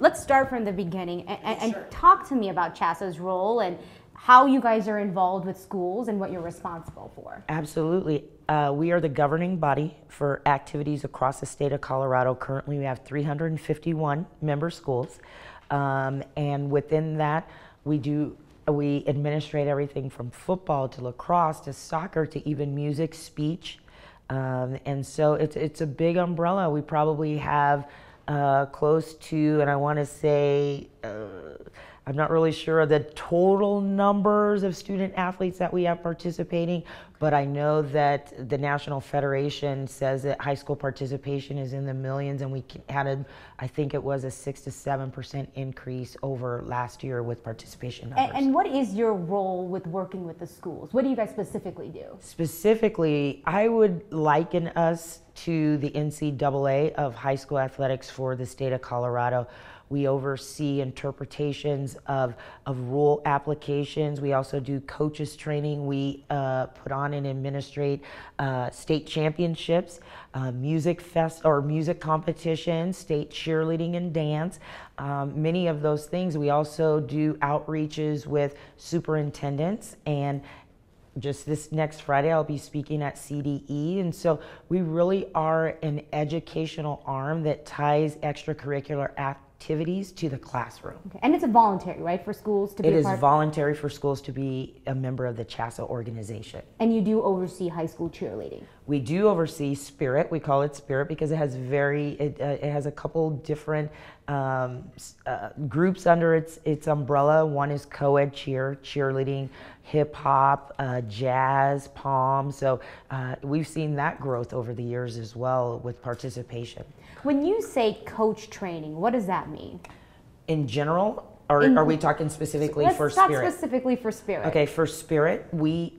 let's start from the beginning and Sure. talk to me about CHSAA's role and how you guys are involved with schools and what you're responsible for. Absolutely. We are the governing body for activities across the state of Colorado. Currently, we have 351 member schools. And within that, we administrate everything from football to lacrosse to soccer to even music, speech. And so it's a big umbrella. We probably have close to, and I want to say, I'm not really sure of the total numbers of student athletes that we have participating, but I know that the National Federation says that high school participation is in the millions, and we had I think it was a 6 to 7% increase over last year with participation numbers. And what is your role with working with the schools? What do you guys specifically do? Specifically, I would liken us to the NCAA of high school athletics for the state of Colorado. We oversee interpretations of rule applications. We also do coaches training. We put on and administrate state championships, music competitions, state cheerleading and dance, many of those things. We also do outreaches with superintendents, and just this next Friday, I'll be speaking at CDE. And so we really are an educational arm that ties extracurricular activities to the classroom. Okay. And it's a voluntary, right, for schools to be a part? It is voluntary for schools to be a member of the CHSAA organization. And you do oversee high school cheerleading? We do oversee Spirit. We call it Spirit because it has it has a couple different groups under its umbrella. One is co-ed cheerleading, hip hop, jazz, pom. So we've seen that growth over the years as well with participation. When you say coach training, what does that mean? In general, or are we talking specifically for Spirit? Let's talk specifically for Spirit. Okay, for Spirit, we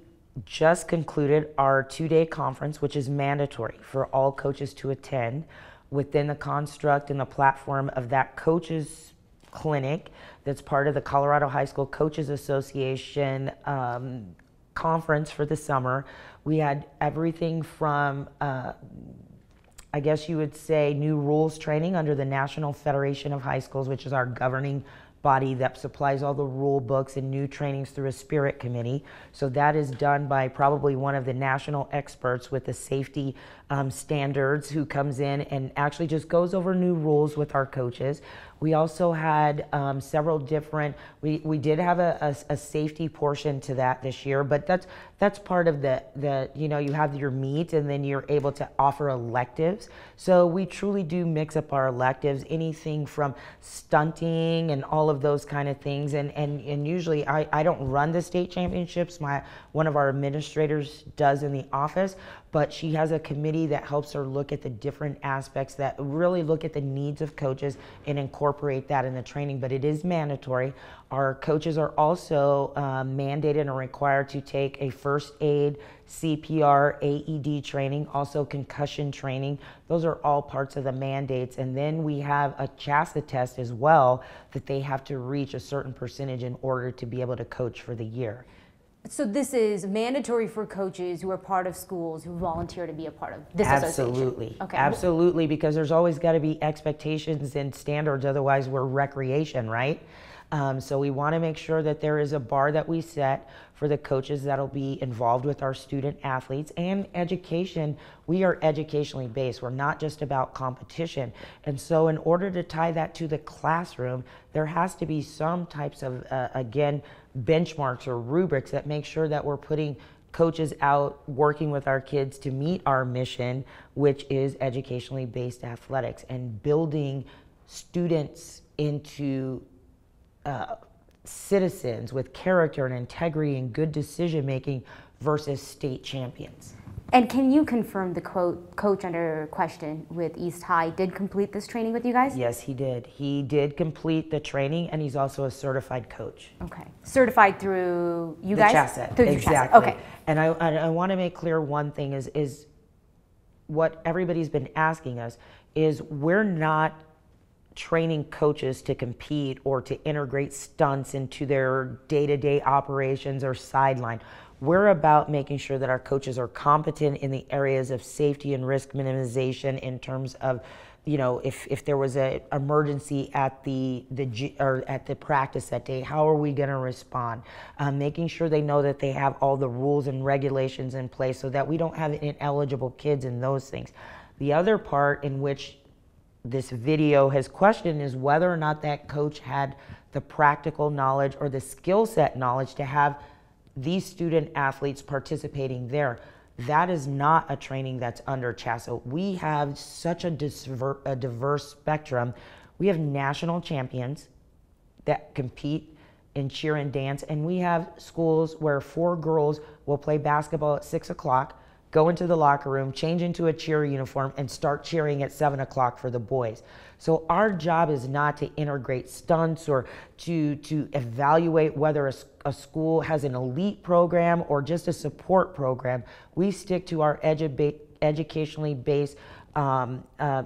just concluded our 2-day conference, which is mandatory for all coaches to attend within the construct and the platform of that coaches clinic that's part of the Colorado High School Coaches Association conference for the summer. We had everything from I guess you would say new rules training under the National Federation of High Schools, which is our governing body that supplies all the rule books and new trainings through a Spirit committee. So that is done by probably one of the national experts with the safety standards who comes in and actually just goes over new rules with our coaches. We also had several different, we did have a safety portion to that this year, but that's part of the you know, you have your meet and then you're able to offer electives. So we truly do mix up our electives, anything from stunting and all of those kind of things. And usually I don't run the state championships. One of our administrators does in the office, but she has a committee that helps her look at the different aspects that really look at the needs of coaches and incorporate that in the training. But it is mandatory. Our coaches are also mandated and required to take a first aid, CPR, AED training, also concussion training. Those are all parts of the mandates. And then we have a CHSAA test as well that they have to reach a certain percentage in order to be able to coach for the year. So this is mandatory for coaches who are part of schools who volunteer to be a part of this Absolutely. association? Okay. Absolutely, because there's always got to be expectations and standards, otherwise we're recreation, right? So we want to make sure that there is a bar that we set for the coaches that'll be involved with our student athletes. And education, we are educationally based. We're not just about competition. And so in order to tie that to the classroom, there has to be some types of, again, benchmarks or rubrics that make sure that we're putting coaches out working with our kids to meet our mission, which is educationally based athletics and building students into citizens with character and integrity and good decision making versus state champions. And can you confirm the coach under question with East High did complete this training with you guys? Yes, he did. He did complete the training, and he's also a certified coach. Okay. Certified through you the guys? CHSAA. Through Exactly. CHSAA. Okay. And I want to make clear one thing is what everybody's been asking us is we're not training coaches to compete or to integrate stunts into their day-to-day operations or sideline. We're about making sure that our coaches are competent in the areas of safety and risk minimization in terms of you know, if there was an emergency at at the practice that day, how are we going to respond? Making sure they know that they have all the rules and regulations in place so that we don't have ineligible kids and those things. The other part in which this video has questioned is whether or not that coach had the practical knowledge or the skill set knowledge to have these student athletes participating there. That is not a training that's under CHSAA. We have such a diverse spectrum. We have national champions that compete in cheer and dance, and we have schools where 4 girls will play basketball at 6 o'clock, go into the locker room, change into a cheer uniform, and start cheering at 7 o'clock for the boys. So our job is not to integrate stunts or to evaluate whether a school has an elite program or just a support program. We stick to our educationally based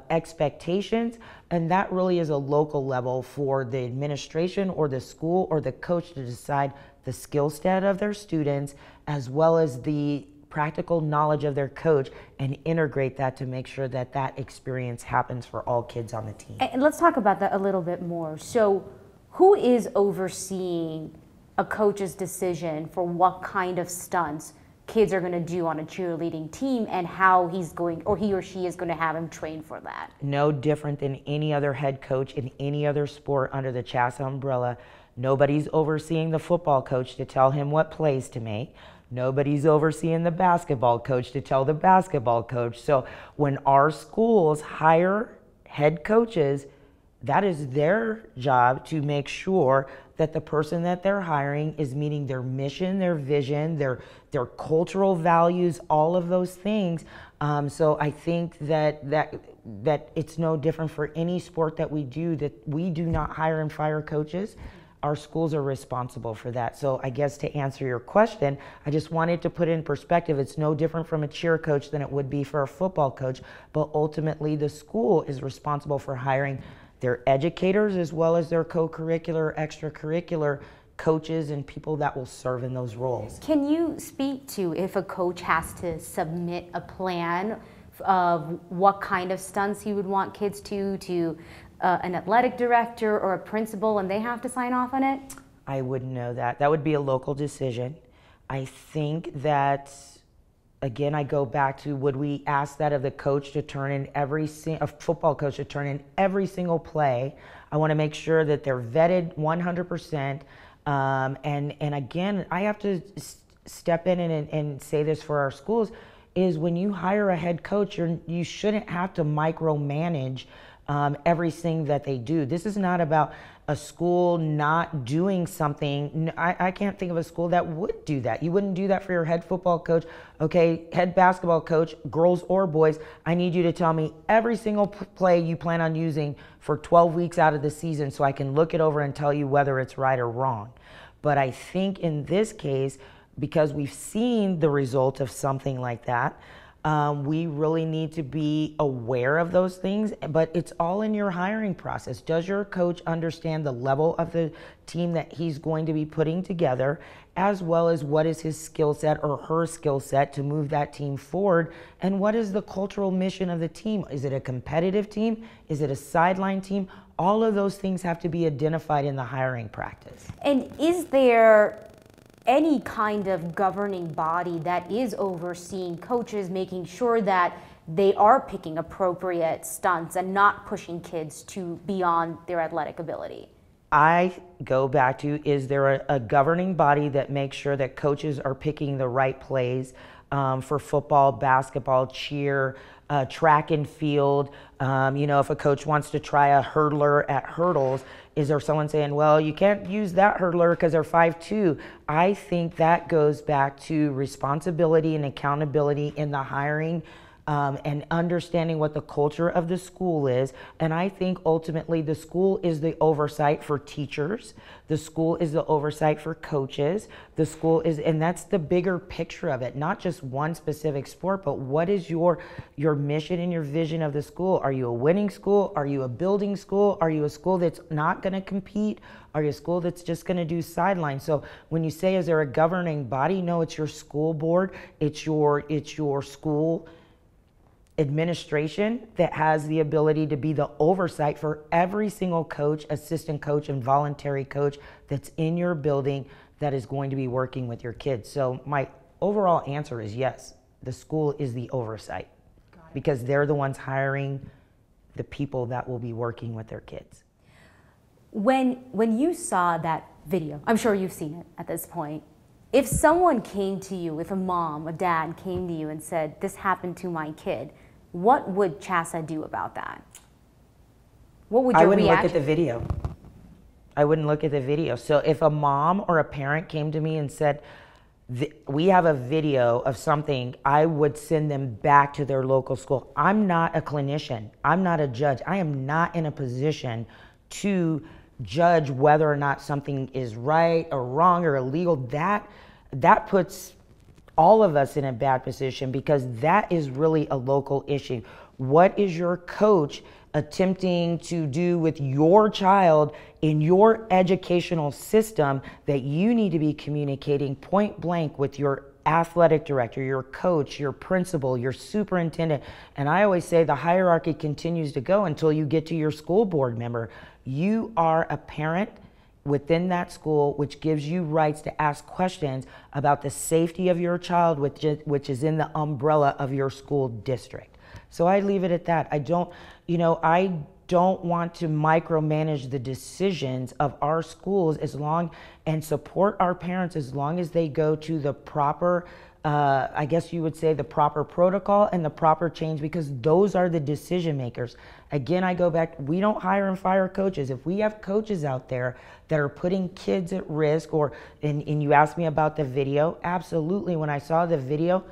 expectations, and that really is a local level for the administration or the school or the coach to decide the skill set of their students as well as the practical knowledge of their coach and integrate that to make sure that that experience happens for all kids on the team. And let's talk about that a little bit more. So who is overseeing a coach's decision for what kind of stunts kids are going to do on a cheerleading team and how he's going, or he or she is going to have him train for that? No different than any other head coach in any other sport under the CHSAA umbrella. Nobody's overseeing the football coach to tell him what plays to make. Nobody's overseeing the basketball coach to tell the basketball coach. So when our schools hire head coaches, that is their job to make sure that the person that they're hiring is meeting their mission, their vision, their cultural values, all of those things. So I think that it's no different for any sport that we do, that we do not hire and fire coaches. Our schools are responsible for that. So I guess to answer your question, I just wanted to put in perspective, it's no different from a cheer coach than it would be for a football coach, but ultimately the school is responsible for hiring their educators as well as their co-curricular, extracurricular coaches and people that will serve in those roles. Can you speak to if a coach has to submit a plan of what kind of stunts he would want kids to an athletic director or a principal, and they have to sign off on it? I wouldn't know that. That would be a local decision. I think that, again, I go back to, would we ask that of the coach to turn in a football coach to turn in every single play? I want to make sure that they're vetted 100%. And again, I have to step in and say this for our schools, is when you hire a head coach, you shouldn't have to micromanage everything that they do. This is not about a school not doing something. I can't think of a school that would do that. You wouldn't do that for your head football coach. Okay, head basketball coach, girls or boys, I need you to tell me every single play you plan on using for 12 weeks out of the season so I can look it over and tell you whether it's right or wrong. But I think in this case, because we've seen the result of something like that, we really need to be aware of those things, but it's all in your hiring process. Does your coach understand the level of the team that he's going to be putting together, as well as what is his skill set or her skill set to move that team forward? And what is the cultural mission of the team? Is it a competitive team? Is it a sideline team? All of those things have to be identified in the hiring practice. And is there any kind of governing body that is overseeing coaches, making sure that they are picking appropriate stunts and not pushing kids to beyond their athletic ability? I go back to, is there a governing body that makes sure that coaches are picking the right plays for football, basketball, cheer, track and field? You know, if a coach wants to try a hurdler at hurdles, is there someone saying, well, you can't use that hurdler because they're 5'2"? I think that goes back to responsibility and accountability in the hiring and understanding what the culture of the school is. And I think ultimately the school is the oversight for teachers. The school is the oversight for coaches. The school is, and that's the bigger picture of it, not just one specific sport, but what is your mission and your vision of the school? Are you a winning school? Are you a building school? Are you a school that's not going to compete? Are you a school that's just going to do sidelines? So when you say, is there a governing body? No, it's your school board. It's your school. administration that has the ability to be the oversight for every single coach, assistant coach, and voluntary coach that's in your building that is going to be working with your kids. So my overall answer is yes, the school is the oversight because they're the ones hiring the people that will be working with their kids. When you saw that video, I'm sure you've seen it at this point, if someone came to you, if a mom, a dad came to you and said, this happened to my kid, what would CHSAA do about that? What would your reaction? I wouldn't look at the video. I wouldn't look at the video. So if a mom or a parent came to me and said, we have a video of something, I would send them back to their local school. I'm not a clinician. I'm not a judge. I am not in a position to judge whether or not something is right or wrong or illegal. That puts all of us in a bad position because that is really a local issue. What is your coach attempting to do with your child in your educational system that you need to be communicating point blank with your athletic director, your coach, your principal, your superintendent? And I always say the hierarchy continues to go until you get to your school board member. You are a parent within that school, which gives you rights to ask questions about the safety of your child, which is in the umbrella of your school district. So I leave it at that. I don't want to micromanage the decisions of our schools and support our parents as long as they go to the proper, I guess you would say the proper protocol and the proper change, because those are the decision makers. Again, I go back, we don't hire and fire coaches. If we have coaches out there that are putting kids at risk, and you asked me about the video, absolutely. When I saw the video,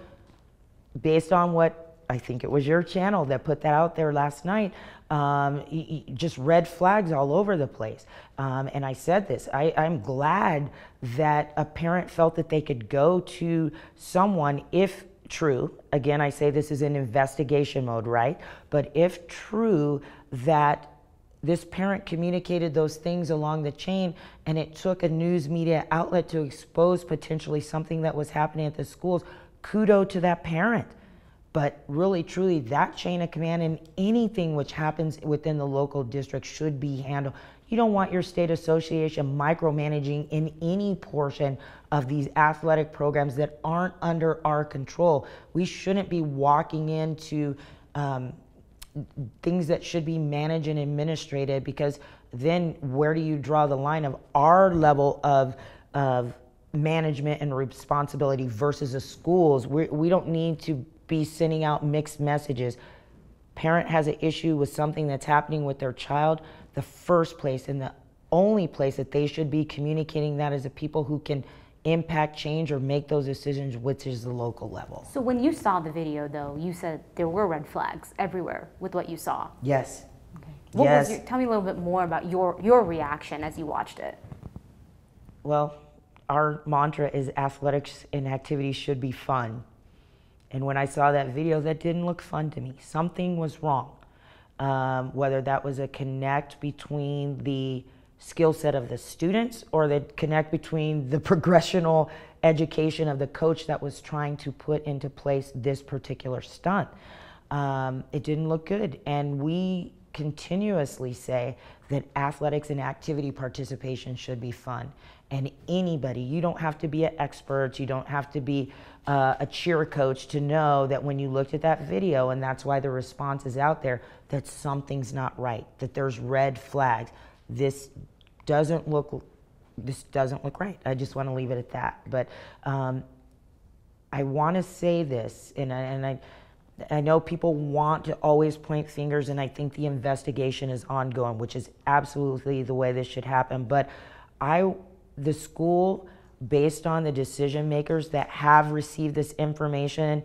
based on what I think it was your channel that put that out there last night, just red flags all over the place. And I said this, I'm glad that a parent felt that they could go to someone, if true, again, I say this is in investigation mode, right? But if true that this parent communicated those things along the chain and it took a news media outlet to expose potentially something that was happening at the schools, kudos to that parent. But really, truly, that chain of command and anything which happens within the local district should be handled. You don't want your state association micromanaging in any portion of these athletic programs that aren't under our control. We shouldn't be walking into things that should be managed and administrated, because then where do you draw the line of our level of management and responsibility versus the schools? We don't need to be sending out mixed messages. Parent has an issue with something that's happening with their child, the first place and the only place that they should be communicating that is the people who can impact change or make those decisions, which is the local level. So when you saw the video, though, you said there were red flags everywhere with what you saw. Yes. Okay. Tell me a little bit more about your reaction as you watched it. Well, our mantra is athletics and activities should be fun. And when I saw that video, that didn't look fun to me. Something was wrong. Whether that was a connect between the skill set of the students or the connect between the progressional education of the coach that was trying to put into place this particular stunt. It didn't look good. And we continuously say that athletics and activity participation should be fun. And anybody, you don't have to be an expert, you don't have to be a cheer coach to know that when you looked at that video, and that's why the response is out there, that something's not right, that there's red flags. This doesn't look right. I just want to leave it at that. But I want to say this, and I know people want to always point fingers, and I think the investigation is ongoing, which is absolutely the way this should happen. But the school, based on the decision makers that have received this information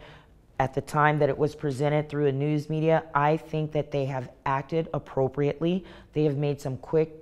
at the time that it was presented through a news media, I think that they have acted appropriately. They have made some quick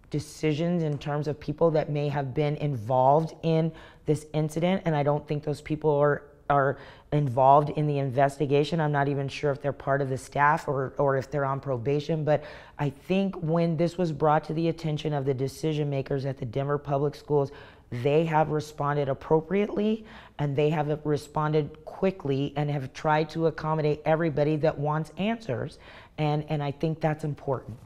decisions in terms of people that may have been involved in this incident, and I don't think those people are are involved in the investigation. I'm not even sure if they're part of the staff or if they're on probation, but I think when this was brought to the attention of the decision makers at the Denver Public Schools, they have responded appropriately, and they have responded quickly and have tried to accommodate everybody that wants answers, and I think that's important.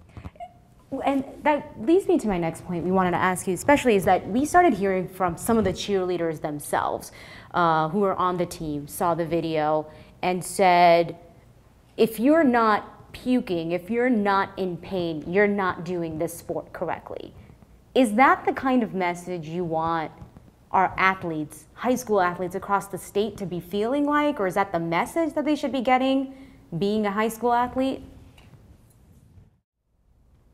And that leads me to my next point we wanted to ask you, especially, is that we started hearing from some of the cheerleaders themselves who were on the team, saw the video, and said, if you're not puking, if you're not in pain, you're not doing this sport correctly. Is that the kind of message you want our athletes, high school athletes across the state, to be feeling like, or is that the message that they should be getting being a high school athlete?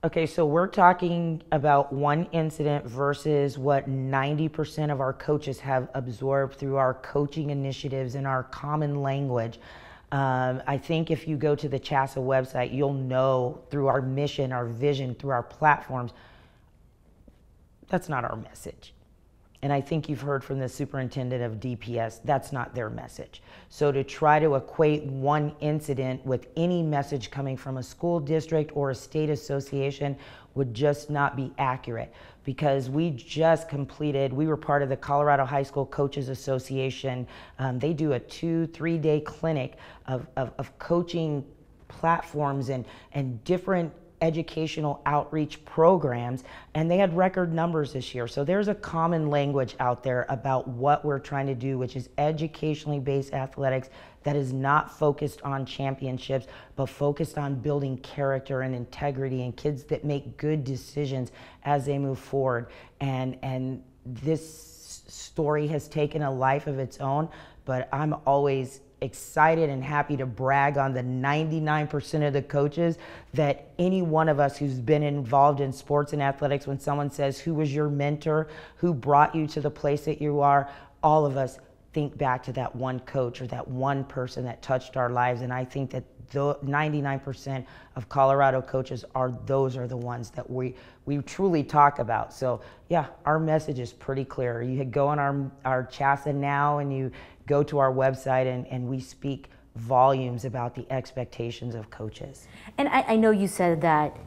Okay, so we're talking about one incident versus what 90% of our coaches have absorbed through our coaching initiatives and our common language. I think if you go to the CHSAA website, you'll know through our mission, our vision, through our platforms, that's not our message. And I think you've heard from the superintendent of DPS, that's not their message. So to try to equate one incident with any message coming from a school district or a state association would just not be accurate, because we just completed, we were part of the Colorado High School Coaches Association. They do a 2-3 day clinic of coaching platforms and different educational outreach programs, and they had record numbers this year. So there's a common language out there about what we're trying to do, which is educationally based athletics that is not focused on championships, but focused on building character and integrity and kids that make good decisions as they move forward. And this story has taken a life of its own, but I'm always excited and happy to brag on the 99% of the coaches that any one of us who's been involved in sports and athletics, when someone says, who was your mentor, who brought you to the place that you are, all of us think back to that one coach or that one person that touched our lives. And I think that the 99% of Colorado coaches those are the ones that we truly talk about. So yeah, our message is pretty clear. You go on our CHSAA now and you go to our website and we speak volumes about the expectations of coaches. And I know you said that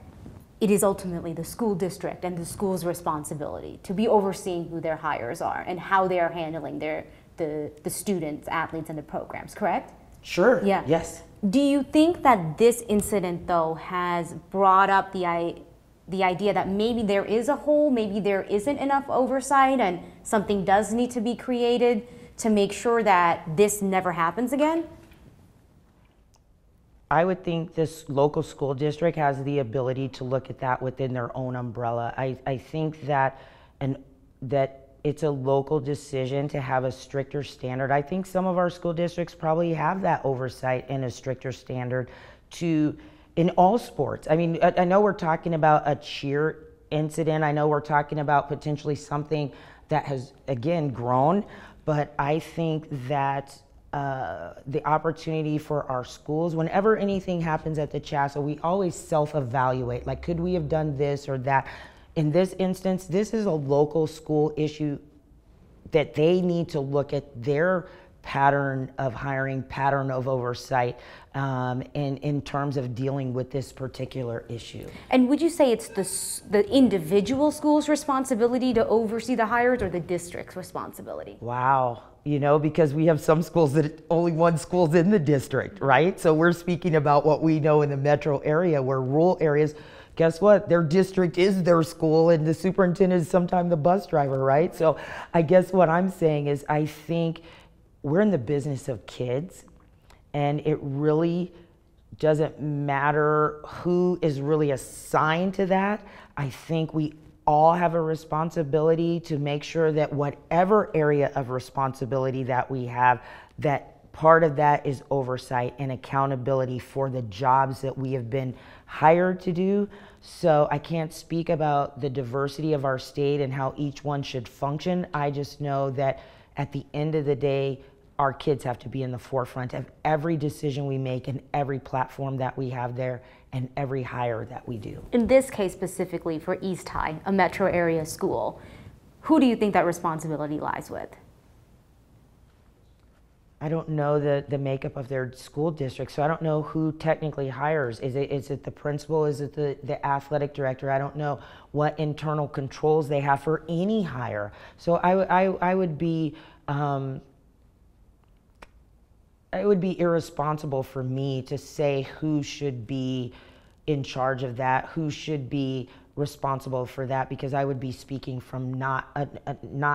it is ultimately the school district and the school's responsibility to be overseeing who their hires are and how they are handling the students, athletes, and the programs, correct? Sure, yeah. Yes. Do you think that this incident, though, has brought up the idea that maybe there is a hole, maybe there isn't enough oversight, and something does need to be created to make sure that this never happens again? I would think this local school district has the ability to look at that within their own umbrella. I think that it's a local decision to have a stricter standard. I think some of our school districts probably have that oversight and a stricter standard in all sports. I mean, I know we're talking about a cheer incident. I know we're talking about potentially something that has, again, grown. But I think that the opportunity for our schools, whenever anything happens at the CHSAA, we always self-evaluate. Like, could we have done this or that? In this instance, this is a local school issue that they need to look at their pattern of hiring, pattern of oversight in terms of dealing with this particular issue. And would you say it's the individual school's responsibility to oversee the hires or the district's responsibility? Wow. You know, because we have some schools that only one school's in the district, right? So we're speaking about what we know in the metro area, where rural areas, guess what? Their district is their school and the superintendent is sometimes the bus driver, right? So I guess what I'm saying is I think we're in the business of kids, and it really doesn't matter who is really assigned to that. I think we all have a responsibility to make sure that whatever area of responsibility that we have, that part of that is oversight and accountability for the jobs that we have been hired to do. So I can't speak about the diversity of our state and how each one should function. I just know that at the end of the day, our kids have to be in the forefront of every decision we make and every platform that we have there and every hire that we do. In this case specifically for East High, a metro area school, who do you think that responsibility lies with? I don't know the makeup of their school district, so I don't know who technically hires. Is it the principal? Is it the athletic director? I don't know what internal controls they have for any hire. So I would be it would be irresponsible for me to say who should be in charge of that, who should be responsible for that, because I would be speaking from not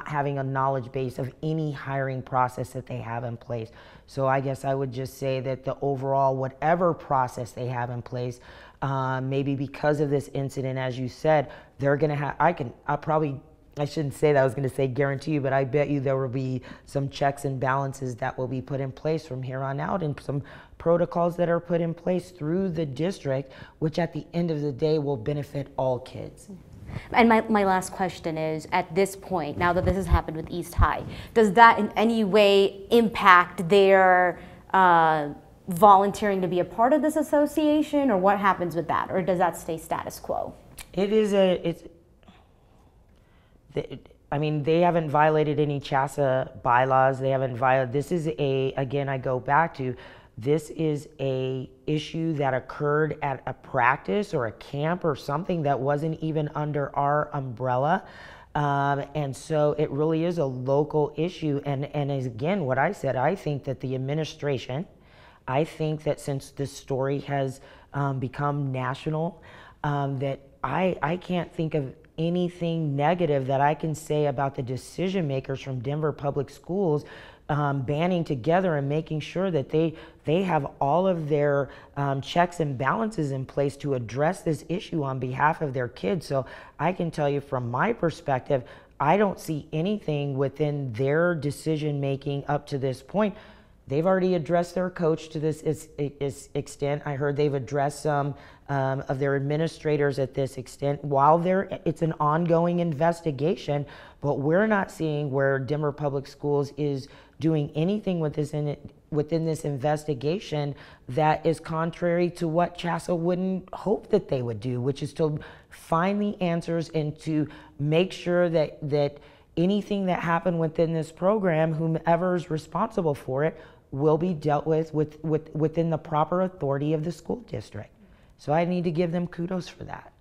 having a knowledge base of any hiring process that they have in place. So I guess I would just say that the overall, whatever process they have in place, maybe because of this incident, as you said, they're going to have, I shouldn't say that, I was going to say guarantee you, but I bet you there will be some checks and balances that will be put in place from here on out, and some protocols that are put in place through the district, which at the end of the day will benefit all kids. And my last question is, at this point, now that this has happened with East High, does that in any way impact their volunteering to be a part of this association, or what happens with that, or does that stay status quo? I mean, they haven't violated any CHSAA bylaws. They haven't violated. This is again, I go back to, this is a issue that occurred at a practice or a camp or something that wasn't even under our umbrella. And so it really is a local issue. And as again, what I said, I think that the administration, I think that since this story has become national, that I can't think of anything negative that I can say about the decision makers from Denver Public Schools banding together and making sure that they have all of their checks and balances in place to address this issue on behalf of their kids. So I can tell you from my perspective, I don't see anything within their decision making up to this point. They've already addressed their coach to this extent. I heard they've addressed some of their administrators at this extent. It's an ongoing investigation, but we're not seeing where Denver Public Schools is doing anything within this investigation that is contrary to what CHSAA wouldn't hope that they would do, which is to find the answers and to make sure that anything that happened within this program, whomever is responsible for it, will be dealt with within the proper authority of the school district. So I need to give them kudos for that.